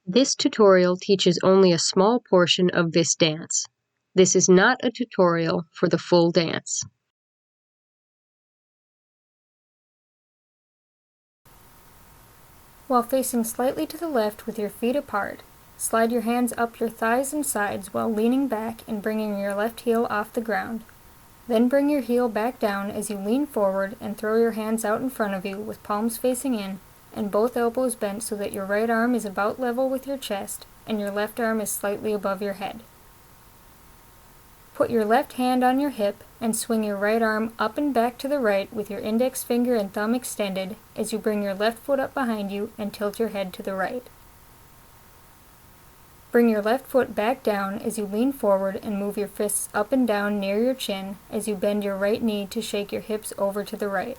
This tutorial teaches only a small portion of this dance. This is not a tutorial for the full dance. While facing slightly to the left with your feet apart, slide your hands up your thighs and sides while leaning back and bringing your left heel off the ground. Then bring your heel back down as you lean forward and throw your hands out in front of you with palms facing in and both elbows bent so that your right arm is about level with your chest and your left arm is slightly above your head. Put your left hand on your hip and swing your right arm up and back to the right with your index finger and thumb extended as you bring your left foot up behind you and tilt your head to the right. Bring your left foot back down as you lean forward and move your fists up and down near your chin as you bend your right knee to shake your hips over to the right.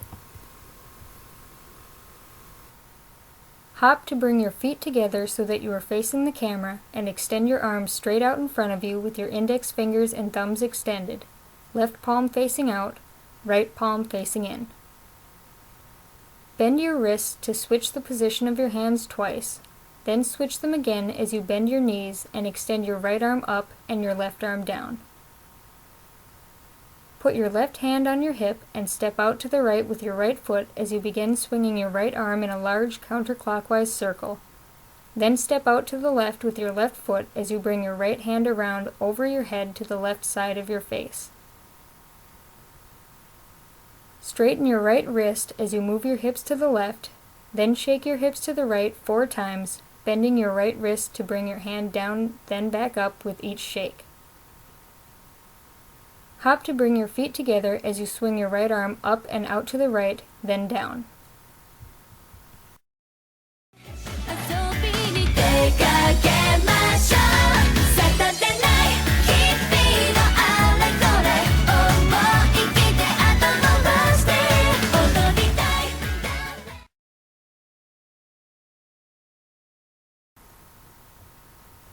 Hop to bring your feet together so that you are facing the camera and extend your arms straight out in front of you with your index fingers and thumbs extended, left palm facing out, right palm facing in. Bend your wrists to switch the position of your hands twice, then switch them again as you bend your knees and extend your right arm up and your left arm down. Put your left hand on your hip and step out to the right with your right foot as you begin swinging your right arm in a large counterclockwise circle. Then step out to the left with your left foot as you bring your right hand around over your head to the left side of your face. Straighten your right wrist as you move your hips to the left, then shake your hips to the right 4 times, bending your right wrist to bring your hand down, then back up with each shake. Hop to bring your feet together as you swing your right arm up and out to the right, then down.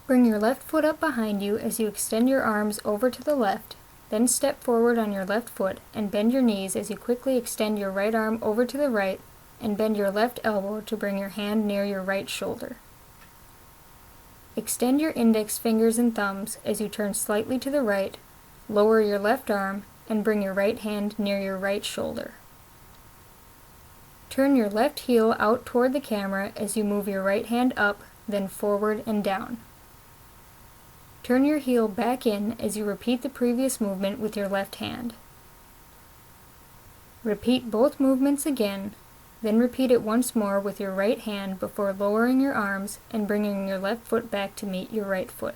Bring your left foot up behind you as you extend your arms over to the left, then step forward on your left foot and bend your knees as you quickly extend your right arm over to the right and bend your left elbow to bring your hand near your right shoulder. Extend your index fingers and thumbs as you turn slightly to the right, lower your left arm, and bring your right hand near your right shoulder. Turn your left heel out toward the camera as you move your right hand up, then forward and down. Turn your heel back in as you repeat the previous movement with your left hand. Repeat both movements again, then repeat it once more with your right hand before lowering your arms and bringing your left foot back to meet your right foot.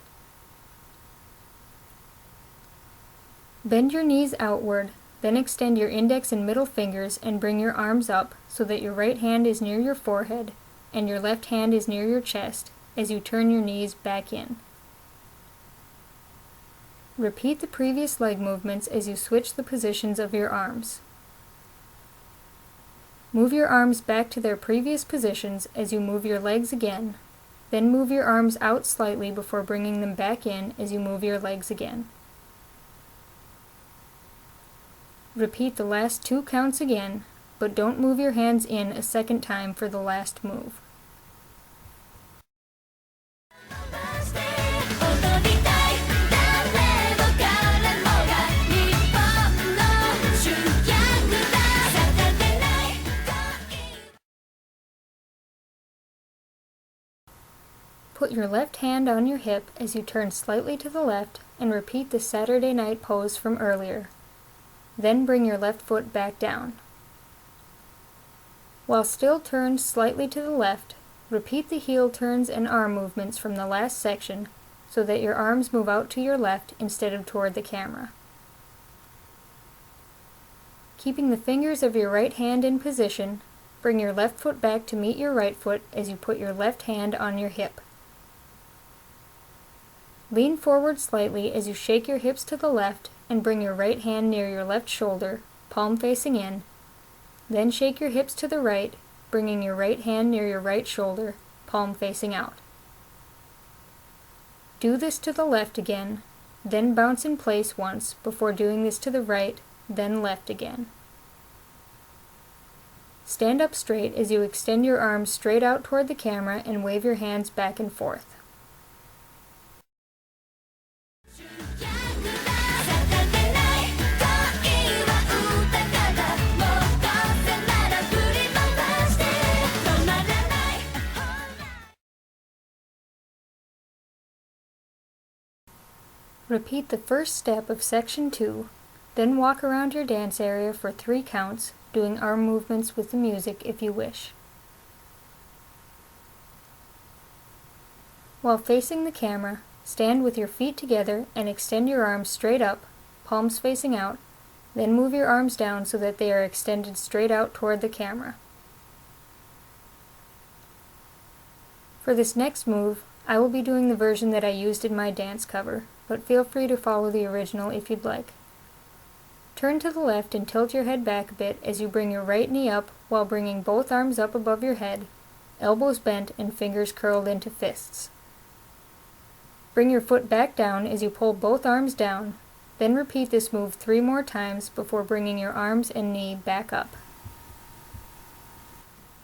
Bend your knees outward, then extend your index and middle fingers and bring your arms up so that your right hand is near your forehead and your left hand is near your chest as you turn your knees back in. Repeat the previous leg movements as you switch the positions of your arms. Move your arms back to their previous positions as you move your legs again, then move your arms out slightly before bringing them back in as you move your legs again. Repeat the last 2 counts again, but don't move your hands in a second time for the last move. Put your left hand on your hip as you turn slightly to the left and repeat the Saturday night pose from earlier. Then bring your left foot back down. While still turned slightly to the left, repeat the heel turns and arm movements from the last section so that your arms move out to your left instead of toward the camera. Keeping the fingers of your right hand in position, bring your left foot back to meet your right foot as you put your left hand on your hip. Lean forward slightly as you shake your hips to the left and bring your right hand near your left shoulder, palm facing in. Then shake your hips to the right, bringing your right hand near your right shoulder, palm facing out. Do this to the left again, then bounce in place once before doing this to the right, then left again. Stand up straight as you extend your arms straight out toward the camera and wave your hands back and forth. Repeat the first step of Section 2, then walk around your dance area for 3 counts, doing arm movements with the music if you wish. While facing the camera, stand with your feet together and extend your arms straight up, palms facing out, then move your arms down so that they are extended straight out toward the camera. For this next move, I will be doing the version that I used in my dance cover, but feel free to follow the original if you'd like. Turn to the left and tilt your head back a bit as you bring your right knee up while bringing both arms up above your head, elbows bent and fingers curled into fists. Bring your foot back down as you pull both arms down, then repeat this move 3 more times before bringing your arms and knee back up.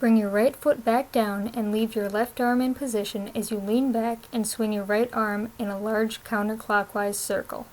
Bring your right foot back down and leave your left arm in position as you lean back and swing your right arm in a large counterclockwise circle.